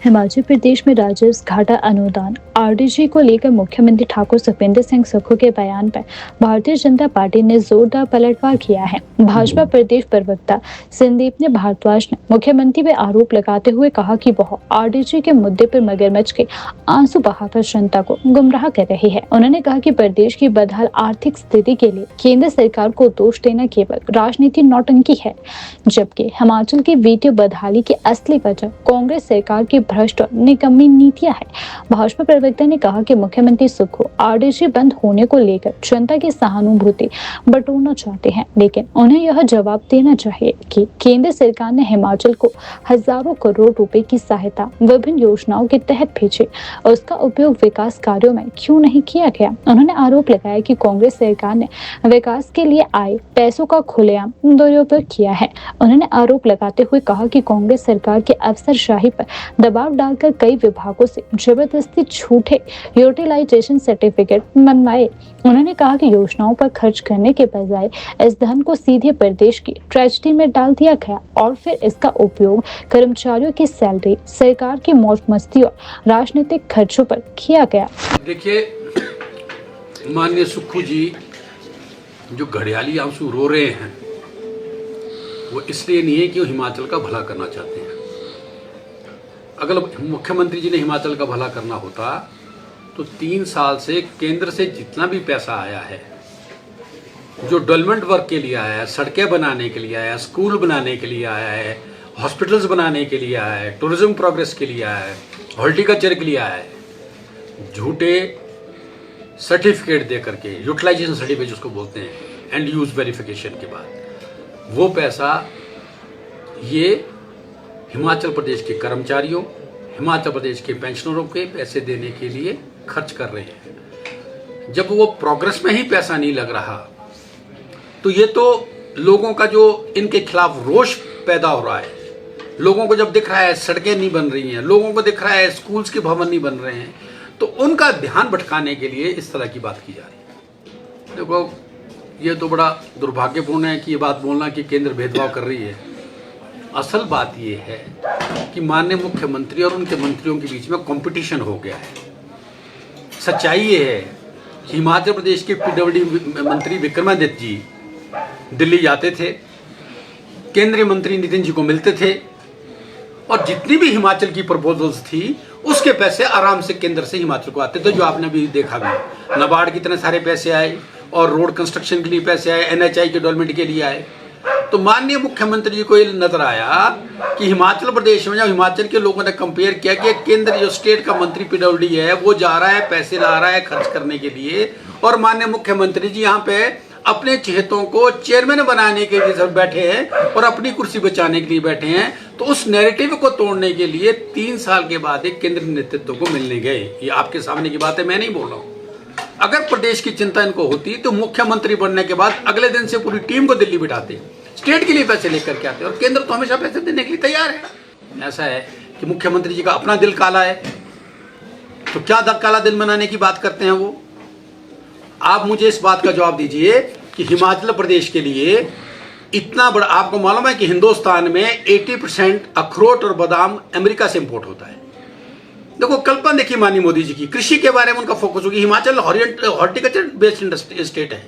हिमाचल प्रदेश में राजस्व घाटा अनुदान आरडीजी को लेकर मुख्यमंत्री ठाकुर सुखविंदर सिंह सुक्खू के बयान पर भारतीय जनता पार्टी ने जोरदार पलटवार किया है। भाजपा प्रदेश प्रवक्ता संदीप ने भारद्वाज ने मुख्यमंत्री पर आरोप लगाते हुए कहा कि वह आरडीजी के मुद्दे पर मगरमच्छ के आंसू बहाकर जनता को गुमराह कर रही है। उन्होंने कहा कि प्रदेश की बदहाल आर्थिक स्थिति के लिए केंद्र सरकार को दोष देना केवल राजनीतिक नौटंकी है, जबकि हिमाचल की वित्तीय बदहाली की असली वजह कांग्रेस सरकार की भ्रष्ट और निकम्मी नीतियां है। भाजपा प्रवक्ता ने कहा कि मुख्यमंत्री सुक्खू आरडीजी बंद होने को लेकर जनता की सहानुभूति बटोरना चाहते हैं, लेकिन उन्हें यह जवाब देना चाहिए कि केंद्र सरकार ने हिमाचल को हजारों करोड़ रुपए की सहायता विभिन्न योजनाओं के तहत भेजी, उसका उपयोग विकास कार्यों में क्यों नहीं किया गया। उन्होंने आरोप लगाया कि कांग्रेस सरकार ने विकास के लिए आए पैसों का खुलेआम दुरुपयोग किया है। उन्होंने आरोप लगाते हुए कहा कि कांग्रेस सरकार के अफसरशाही पर दबाव डालकर कई विभागों से जबरदस्ती झूठे यूटिलाइजेशन सर्टिफिकेट बनवाए। उन्होंने कहा कि योजनाओं पर खर्च करने के बजाय इस धन को सीधे प्रदेश की ट्रेजरी में डाल दिया गया और फिर इसका उपयोग कर्मचारियों की सैलरी, सरकार की मौज मस्ती और राजनीतिक खर्चों पर किया गया। देखिए, माननीय सुक्खू जी जो घड़ियाली आंसू रो रहे हैं वो इसलिए नहीं है कि वो हिमाचल का भला करना चाहते हैं। अगर मुख्यमंत्री जी ने हिमाचल का भला करना होता तो 3 साल से केंद्र से जितना भी पैसा आया है, जो डेवलपमेंट वर्क के लिए आया है, सड़कें बनाने के लिए आया है, स्कूल बनाने के लिए आया है, हॉस्पिटल्स बनाने के लिए आया है, टूरिज्म प्रोग्रेस के लिए आया है, हॉर्टिकल्चर के लिए आया है, झूठे सर्टिफिकेट दे करके, यूटिलाइजेशन सर्टिफिकेट जिसको बोलते हैं, एंड यूज वेरिफिकेशन के बाद वो पैसा ये हिमाचल प्रदेश के कर्मचारियों, हिमाचल प्रदेश के पेंशनरों के पैसे देने के लिए खर्च कर रहे हैं। जब वो प्रोग्रेस में ही पैसा नहीं लग रहा तो ये तो लोगों का जो इनके खिलाफ रोष पैदा हो रहा है, लोगों को जब दिख रहा है सड़कें नहीं बन रही हैं, लोगों को दिख रहा है स्कूल्स के भवन नहीं बन रहे हैं, तो उनका ध्यान भटकाने के लिए इस तरह की बात की जा रही है। देखो, ये तो बड़ा दुर्भाग्यपूर्ण है कि ये बात बोलना कि केंद्र भेदभाव कर रही है। असल बात ये है कि माननीय मुख्यमंत्री और उनके मंत्रियों के बीच में कंपटीशन हो गया है। सच्चाई ये है कि हिमाचल प्रदेश के पीडब्ल्यूडी मंत्री विक्रमादित्य जी दिल्ली जाते थे, केंद्रीय मंत्री नितिन जी को मिलते थे और जितनी भी हिमाचल की प्रपोजल्स थी उसके पैसे आराम से केंद्र से हिमाचल को आते थे, जो आपने भी देखा भी। नाबार्ड कितने सारे पैसे आए और रोड कंस्ट्रक्शन के लिए पैसे आए, एनएचआई के डेवलपमेंट के लिए आए। तो माननीय मुख्यमंत्री जी को ये नजर आया कि हिमाचल प्रदेश में जब हिमाचल के लोगों ने कंपेयर किया कि केंद्र जो स्टेट का मंत्री पीडब्ल्यूडी है वो जा रहा है, पैसे ला रहा है खर्च करने के लिए, और माननीय मुख्यमंत्री जी यहाँ पे अपने चहेतों को चेयरमैन बनाने के लिए सब बैठे हैं और अपनी कुर्सी बचाने के लिए बैठे हैं, तो उस नैरेटिव को तोड़ने के लिए 3 साल के बाद एक केंद्रीय नेतृत्व को मिलने गए। ये आपके सामने की बात है, मैं नहीं बोल रहा हूँ। अगर प्रदेश की चिंता इनको होती तो मुख्यमंत्री बनने के बाद अगले दिन से पूरी टीम को दिल्ली बिठाते, स्टेट के लिए पैसे लेकर के आते, और केंद्र तो हमेशा पैसे देने के लिए तैयार है। ऐसा है कि मुख्यमंत्री जी का अपना दिल काला है, तो क्या काला दिल बनाने की बात करते हैं वो। आप मुझे इस बात का जवाब दीजिए कि हिमाचल प्रदेश के लिए इतना बड़ा, आपको मालूम है कि हिंदुस्तान में 80% अखरोट और बादाम अमेरिका से इंपोर्ट होता है। देखो, कल्पना देखिए माननीय मोदी जी की, कृषि के बारे में उनका फोकस होगी। हिमाचल हॉर्टिकल्चर बेस्ड स्टेट है।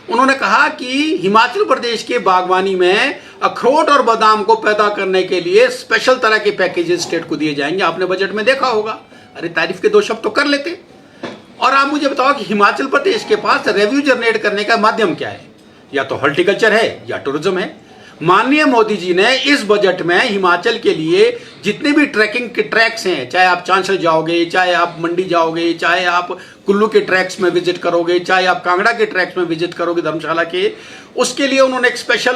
उन्होंने कहा कि हिमाचल प्रदेश के बागवानी में अखरोट और बादाम को पैदा करने के लिए स्पेशल तरह के पैकेजेस स्टेट को दिए जाएंगे। आपने बजट में देखा होगा। अरे तारीफ के 2 शब्द तो कर लेते। और आप मुझे बताओ कि हिमाचल प्रदेश के पास रेवेन्यू जनरेट करने का माध्यम क्या है? या तो हॉर्टिकल्चर है या टूरिज्म है। माननीय मोदी जी ने इस बजट में हिमाचल के लिए जितने भी ट्रैकिंग के ट्रैक्स हैं, चाहे आप चांसर जाओगे, चाहे आप मंडी जाओगे, चाहे आप कुल्लू के ट्रैक्स में विजिट करोगे, चाहे आप कांगड़ा के ट्रैक्स में विजिट करोगे, धर्मशाला के, उसके लिए उन्होंने एक स्पेशल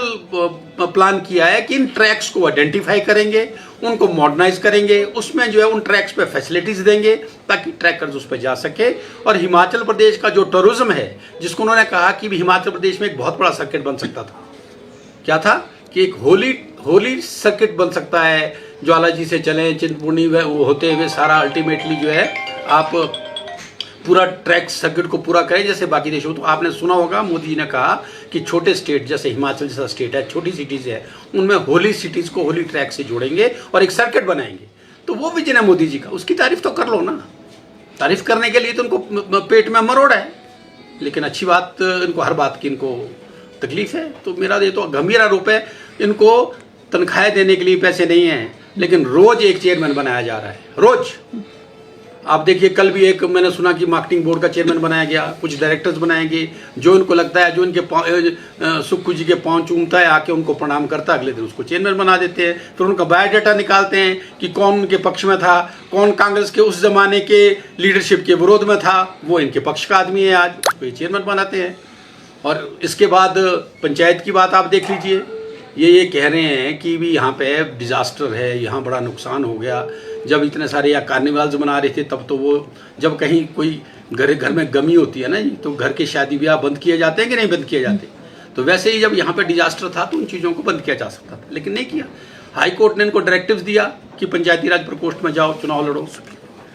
प्लान किया है कि इन ट्रैक्स को आइडेंटिफाई करेंगे, उनको मॉडर्नाइज करेंगे, उसमें जो है उन ट्रैक्स पे फैसिलिटीज देंगे ताकि ट्रैकर्स उस पर जा सके। और हिमाचल प्रदेश का जो टूरिज्म है, जिसको उन्होंने कहा कि हिमाचल प्रदेश में एक बहुत बड़ा सर्किट बन सकता था, क्या था कि एक होली सर्किट बन सकता है, ज्वाला जी से चलें चिंतपूर्णी होते हुए सारा अल्टीमेटली जो है आप पूरा ट्रैक सर्किट को पूरा करें जैसे बाकी देशों। तो आपने सुना होगा मोदी जी ने कहा कि छोटे स्टेट जैसे हिमाचल जैसा स्टेट है, छोटी सिटीज है, उनमें होली सिटीज को होली ट्रैक से जोड़ेंगे और एक सर्किट बनाएंगे तो वो विजन है मोदी जी का, उसकी तारीफ तो कर लो ना। तारीफ करने के लिए तो उनको पेट में मरोड़ है, लेकिन अच्छी बात, इनको हर बात की इनको तकलीफ है। तो मेरा ये तो गंभीर आरोप है, इनको तनख्वाहें देने के लिए पैसे नहीं हैं, लेकिन रोज एक चेयरमैन बनाया जा रहा है, रोज। आप देखिए, कल भी एक मैंने सुना कि मार्केटिंग बोर्ड का चेयरमैन बनाया गया, कुछ डायरेक्टर्स बनाएंगे, जो इनको लगता है, जो इनके सुक्खू जी के पाँव चूमता है, आके उनको प्रणाम करता है, अगले दिन उसको चेयरमैन बना देते हैं। फिर उनका बायोडाटा निकालते हैं कि कौन उनके पक्ष में था, कौन कांग्रेस के उस जमाने के लीडरशिप के विरोध में था, वो इनके पक्ष का आदमी है, आज उसको ये चेयरमैन बनाते हैं। और इसके बाद पंचायत की बात आप देख लीजिए, ये कह रहे हैं कि भी यहाँ पे डिजास्टर है, यहाँ बड़ा नुकसान हो गया। जब इतने सारे या कार्निवाल्स बना रहे थे, तब तो वो जब कहीं कोई घर में गमी होती है ना जी, तो घर के शादी ब्याह बंद किए जाते हैं कि नहीं बंद किए जाते। तो वैसे ही जब यहाँ पे डिजास्टर था तो उन चीज़ों को बंद किया जा सकता था, लेकिन नहीं किया। हाई कोर्ट ने इनको डायरेक्टिव्स दिया कि पंचायती राज प्रकोष्ठ में जाओ, चुनाव लड़ो,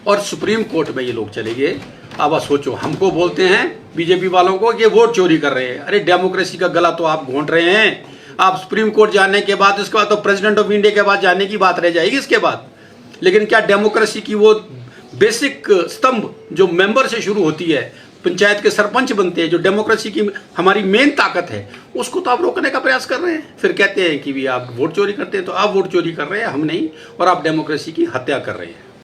और सुप्रीम कोर्ट में ये लोग चले गए। अब सोचो, हमको बोलते हैं बीजेपी वालों को कि वोट चोरी कर रहे हैं। अरे डेमोक्रेसी का गला तो आप घोंट रहे हैं। आप सुप्रीम कोर्ट जाने के बाद, उसके बाद तो प्रेसिडेंट ऑफ इंडिया के बाद जाने की बात रह जाएगी इसके बाद। लेकिन क्या डेमोक्रेसी की वो बेसिक स्तंभ जो मेंबर से शुरू होती है, पंचायत के सरपंच बनते हैं, जो डेमोक्रेसी की हमारी मेन ताकत है, उसको तो आप रोकने का प्रयास कर रहे हैं। फिर कहते हैं कि भी आप वोट चोरी करते हैं। तो आप वोट चोरी कर रहे हैं, हम नहीं, और आप डेमोक्रेसी की हत्या कर रहे हैं।